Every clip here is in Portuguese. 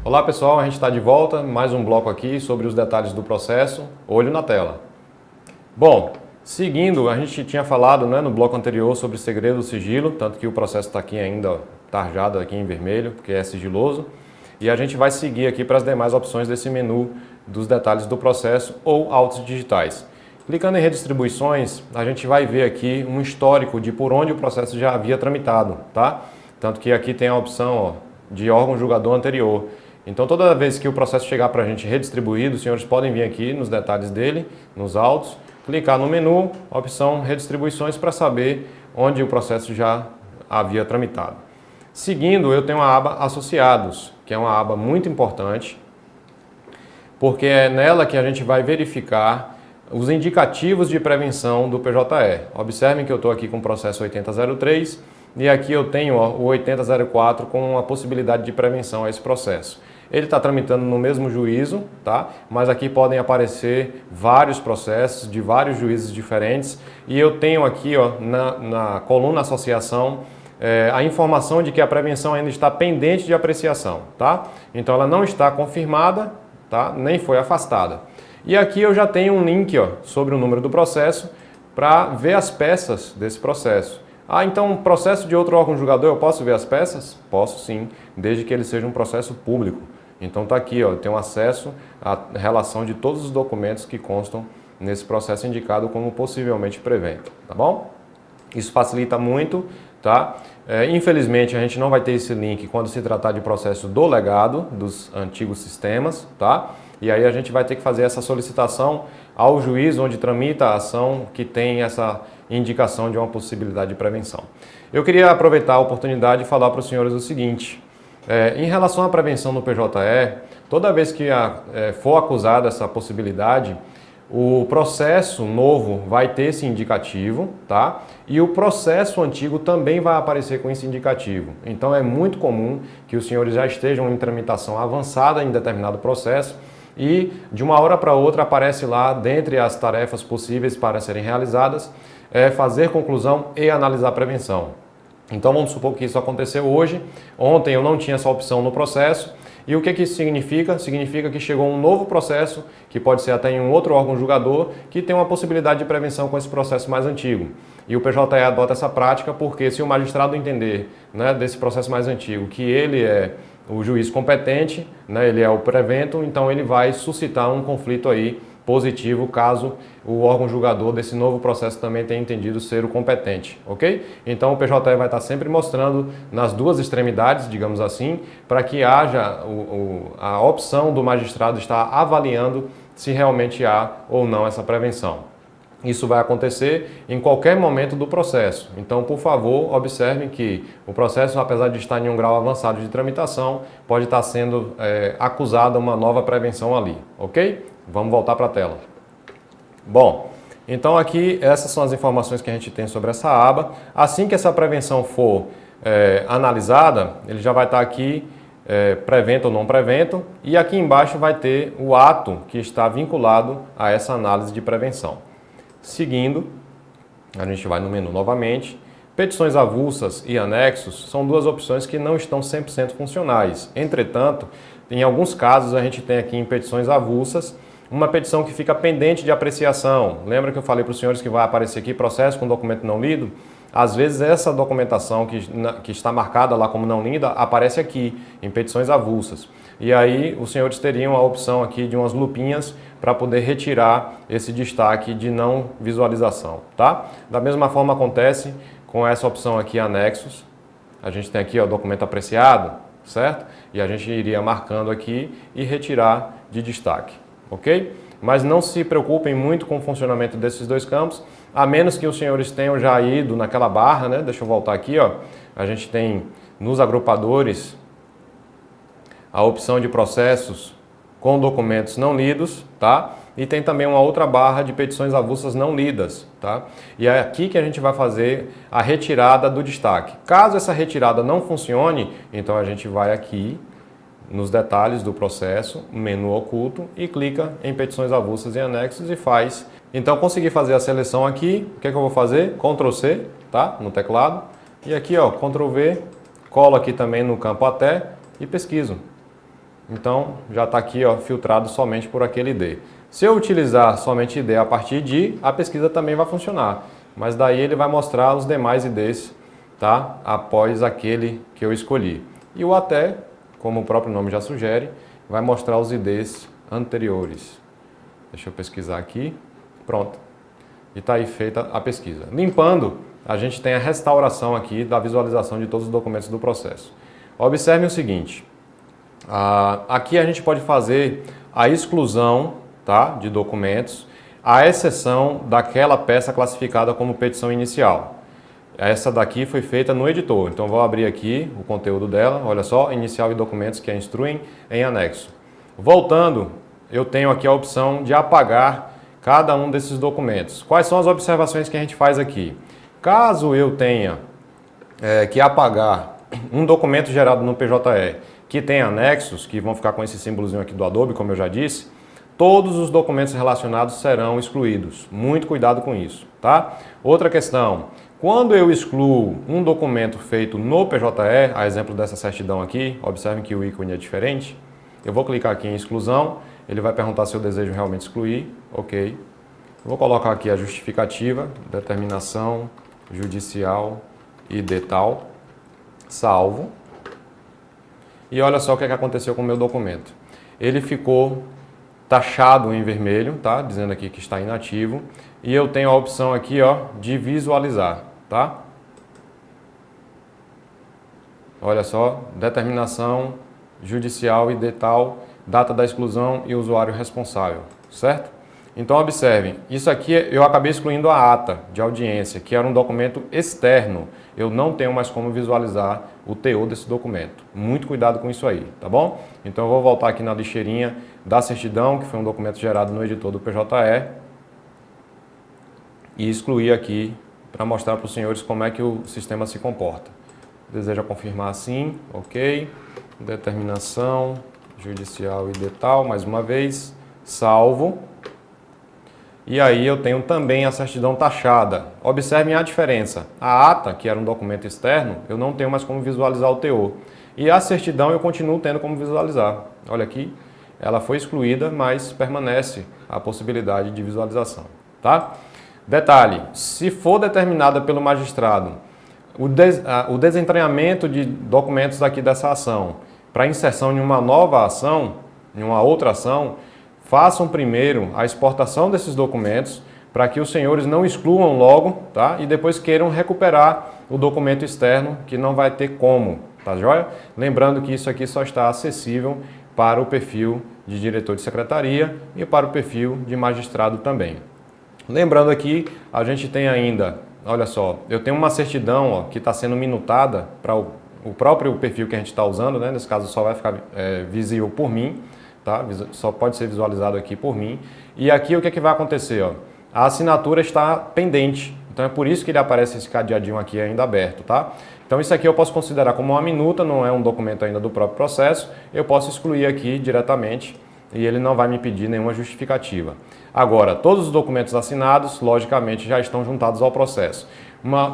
Olá pessoal, a gente está de volta, mais um bloco aqui sobre os detalhes do processo, olho na tela. Bom, seguindo, a gente tinha falado no bloco anterior sobre segredo do sigilo, tanto que o processo está aqui ainda tarjado aqui em vermelho, porque é sigiloso, e a gente vai seguir aqui para as demais opções desse menu dos detalhes do processo ou autos digitais. Clicando em redistribuições, a gente vai ver aqui um histórico de por onde o processo já havia tramitado, tá? Tanto que aqui tem a opção de órgão julgador anterior. Então, toda vez que o processo chegar para a gente redistribuído, os senhores podem vir aqui nos detalhes dele, nos autos, clicar no menu, opção redistribuições para saber onde o processo já havia tramitado. Seguindo, eu tenho a aba associados, que é uma aba muito importante, porque é nela que a gente vai verificar os indicativos de prevenção do PJE. Observem que eu estou aqui com o processo 8003 e aqui eu tenho o 8004 com a possibilidade de prevenção a esse processo. Ele está tramitando no mesmo juízo, tá? Mas aqui podem aparecer vários processos de vários juízes diferentes e eu tenho aqui na coluna associação a informação de que a prevenção ainda está pendente de apreciação, tá? Então ela não está confirmada, tá? Nem foi afastada. E aqui eu já tenho um link sobre o número do processo para ver as peças desse processo. Ah, então um processo de outro órgão julgador eu posso ver as peças? Posso sim, desde que ele seja um processo público. Então está aqui, eu tenho acesso à relação de todos os documentos que constam nesse processo indicado como possivelmente prevento, tá bom? Isso facilita muito, tá? Infelizmente a gente não vai ter esse link quando se tratar de processo do legado dos antigos sistemas, tá? E aí a gente vai ter que fazer essa solicitação ao juiz onde tramita a ação que tem essa indicação de uma possibilidade de prevenção. Eu queria aproveitar a oportunidade e falar para os senhores o seguinte: em relação à prevenção no PJE, toda vez que for acusada essa possibilidade, o processo novo vai ter esse indicativo, tá? E o processo antigo também vai aparecer com esse indicativo. Então é muito comum que os senhores já estejam em tramitação avançada em determinado processo e de uma hora para outra aparece lá, dentre as tarefas possíveis para serem realizadas, fazer conclusão e analisar a prevenção. Então vamos supor que isso aconteceu hoje, ontem eu não tinha essa opção no processo, e o que isso significa? Significa que chegou um novo processo, que pode ser até em um outro órgão julgador, que tem uma possibilidade de prevenção com esse processo mais antigo. E o PJE adota essa prática porque se o magistrado entender desse processo mais antigo que ele é o juiz competente, ele é o prevento, então ele vai suscitar um conflito aí positivo caso o órgão julgador desse novo processo também tenha entendido ser o competente, ok? Então o PJE vai estar sempre mostrando nas duas extremidades, digamos assim, para que haja a opção do magistrado estar avaliando se realmente há ou não essa prevenção. Isso vai acontecer em qualquer momento do processo. Então, por favor, observem que o processo, apesar de estar em um grau avançado de tramitação, pode estar sendo acusada uma nova prevenção ali, ok? Vamos voltar para a tela. Bom, então aqui essas são as informações que a gente tem sobre essa aba. Assim que essa prevenção for analisada, ele já vai estar aqui prevento ou não prevento, e aqui embaixo vai ter o ato que está vinculado a essa análise de prevenção. Seguindo, a gente vai no menu novamente. Petições avulsas e anexos são duas opções que não estão 100% funcionais. Entretanto, em alguns casos a gente tem aqui em petições avulsas uma petição que fica pendente de apreciação. Lembra que eu falei para os senhores que vai aparecer aqui processo com documento não lido? Às vezes essa documentação que está marcada lá como não lida aparece aqui em petições avulsas. E aí os senhores teriam a opção aqui de umas lupinhas para poder retirar esse destaque de não visualização, tá? Da mesma forma acontece com essa opção aqui, anexos. A gente tem aqui o documento apreciado, certo? E a gente iria marcando aqui e retirar de destaque, ok? Mas não se preocupem muito com o funcionamento desses dois campos, a menos que os senhores tenham já ido naquela barra, Deixa eu voltar aqui, A gente tem nos agrupadores a opção de processos com documentos não lidos, tá? E tem também uma outra barra de petições avulsas não lidas, tá? E é aqui que a gente vai fazer a retirada do destaque. Caso essa retirada não funcione, então a gente vai aqui nos detalhes do processo, menu oculto, e clica em petições avulsas e anexos e faz. Então consegui fazer a seleção aqui, o que é que eu vou fazer? Ctrl C, tá? No teclado. E aqui, Ctrl V, colo aqui também no campo até e pesquiso. Então, já está aqui ó, filtrado somente por aquele ID. Se eu utilizar somente ID a partir de, a pesquisa também vai funcionar. Mas daí ele vai mostrar os demais IDs, tá? Após aquele que eu escolhi. E o até, como o próprio nome já sugere, vai mostrar os IDs anteriores. Deixa eu pesquisar aqui. Pronto. E está aí feita a pesquisa. Limpando, a gente tem a restauração aqui da visualização de todos os documentos do processo. Observe o seguinte. Aqui a gente pode fazer a exclusão, tá, de documentos, à exceção daquela peça classificada como petição inicial. Essa daqui foi feita no editor, então vou abrir aqui o conteúdo dela, olha só, inicial e documentos que a instruem em anexo. Voltando, eu tenho aqui a opção de apagar cada um desses documentos. Quais são as observações que a gente faz aqui? Caso eu tenha que apagar um documento gerado no PJE que tem anexos, que vão ficar com esse símbolozinho aqui do Adobe, como eu já disse, todos os documentos relacionados serão excluídos. Muito cuidado com isso, tá? Outra questão, quando eu excluo um documento feito no PJE, a exemplo dessa certidão aqui, observem que o ícone é diferente, eu vou clicar aqui em exclusão, ele vai perguntar se eu desejo realmente excluir, ok. Vou colocar aqui a justificativa, determinação judicial e de tal, salvo. E olha só o que aconteceu com o meu documento. Ele ficou taxado em vermelho, tá? Dizendo aqui que está inativo. E eu tenho a opção aqui, ó, de visualizar, tá? Olha só, determinação judicial e de tal, data da exclusão e usuário responsável, certo? Então observem, isso aqui eu acabei excluindo a ata de audiência, que era um documento externo. Eu não tenho mais como visualizar o teor desse documento. Muito cuidado com isso aí, tá bom? Então eu vou voltar aqui na lixeirinha da certidão, que foi um documento gerado no editor do PJE, e excluir aqui para mostrar para os senhores como é que o sistema se comporta. Deseja confirmar sim, ok. Determinação judicial e de tal, mais uma vez, salvo. E aí eu tenho também a certidão taxada. Observem a diferença. A ata, que era um documento externo, eu não tenho mais como visualizar o teor. E a certidão eu continuo tendo como visualizar. Olha aqui, ela foi excluída, mas permanece a possibilidade de visualização, tá? Detalhe, se for determinada pelo magistrado o desentranhamento de documentos aqui dessa ação para inserção em uma nova ação, em uma outra ação, façam primeiro a exportação desses documentos para que os senhores não excluam logo, tá? E depois queiram recuperar o documento externo, que não vai ter como, tá joia? Lembrando que isso aqui só está acessível para o perfil de diretor de secretaria e para o perfil de magistrado também. Lembrando aqui, a gente tem ainda, olha só, eu tenho uma certidão ó, que está sendo minutada para o próprio perfil que a gente está usando, né? Nesse caso só vai ficar visível por mim. Tá? Só pode ser visualizado aqui por mim. E aqui o que, que vai acontecer? Ó? A assinatura está pendente, então é por isso que ele aparece esse cadeadinho aqui ainda aberto. Tá? Então isso aqui eu posso considerar como uma minuta, não é um documento ainda do próprio processo, eu posso excluir aqui diretamente e ele não vai me pedir nenhuma justificativa. Agora, todos os documentos assinados, logicamente, já estão juntados ao processo.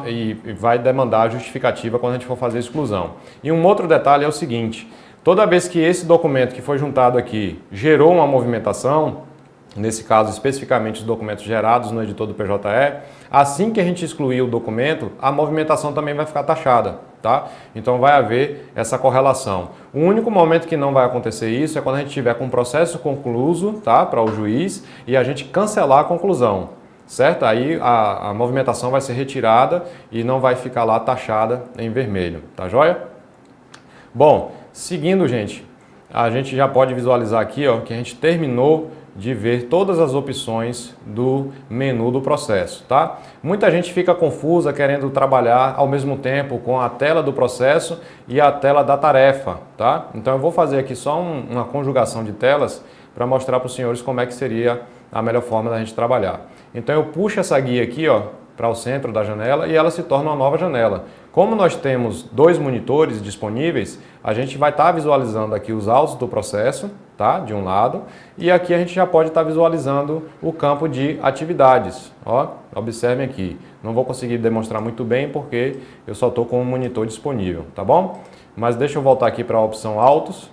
E vai demandar a justificativa quando a gente for fazer a exclusão. E um outro detalhe é o seguinte, toda vez que esse documento que foi juntado aqui gerou uma movimentação, nesse caso especificamente os documentos gerados no editor do PJE, assim que a gente excluir o documento, a movimentação também vai ficar taxada, tá? Então vai haver essa correlação. O único momento que não vai acontecer isso é quando a gente tiver com o processo concluso, tá? Para o juiz e a gente cancelar a conclusão, certo? Aí a movimentação vai ser retirada e não vai ficar lá taxada em vermelho, tá joia? Bom, seguindo, gente, a gente já pode visualizar aqui ó, que a gente terminou de ver todas as opções do menu do processo, tá? Muita gente fica confusa querendo trabalhar ao mesmo tempo com a tela do processo e a tela da tarefa, tá? Então eu vou fazer aqui só uma conjugação de telas para mostrar para os senhores como é que seria a melhor forma da gente trabalhar. Então eu puxo essa guia aqui, ó, para o centro da janela e ela se torna uma nova janela. Como nós temos 2 monitores disponíveis, a gente vai estar visualizando aqui os autos do processo, tá? De um lado, e aqui a gente já pode estar visualizando o campo de atividades. Ó, observem aqui. Não vou conseguir demonstrar muito bem porque eu só estou com um monitor disponível, tá bom? Mas deixa eu voltar aqui para a opção autos.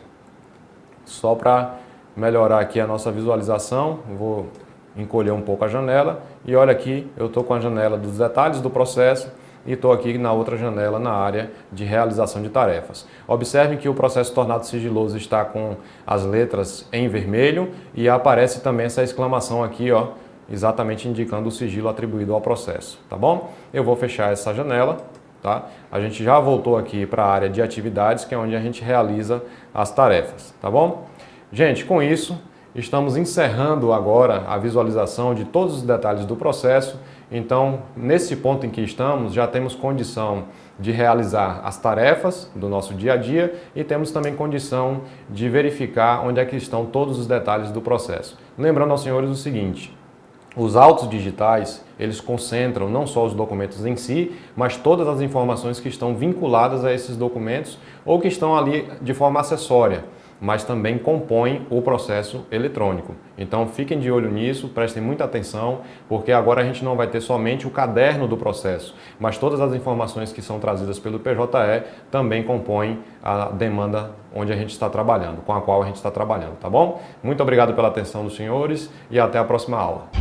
Só para melhorar aqui a nossa visualização, vou encolher um pouco a janela e olha aqui, eu estou com a janela dos detalhes do processo e estou aqui na outra janela na área de realização de tarefas. Observem que o processo tornado sigiloso está com as letras em vermelho e aparece também essa exclamação aqui, ó, exatamente indicando o sigilo atribuído ao processo, tá bom? Eu vou fechar essa janela, tá? A gente já voltou aqui para a área de atividades, que é onde a gente realiza as tarefas, tá bom? Gente, com isso, estamos encerrando agora a visualização de todos os detalhes do processo. Então, nesse ponto em que estamos, já temos condição de realizar as tarefas do nosso dia a dia e temos também condição de verificar onde é que estão todos os detalhes do processo. Lembrando aos senhores o seguinte: os autos digitais, eles concentram não só os documentos em si, mas todas as informações que estão vinculadas a esses documentos ou que estão ali de forma acessória, mas também compõem o processo eletrônico. Então fiquem de olho nisso, prestem muita atenção, porque agora a gente não vai ter somente o caderno do processo, mas todas as informações que são trazidas pelo PJE também compõem a demanda onde a gente está trabalhando, com a qual a gente está trabalhando, tá bom? Muito obrigado pela atenção dos senhores e até a próxima aula.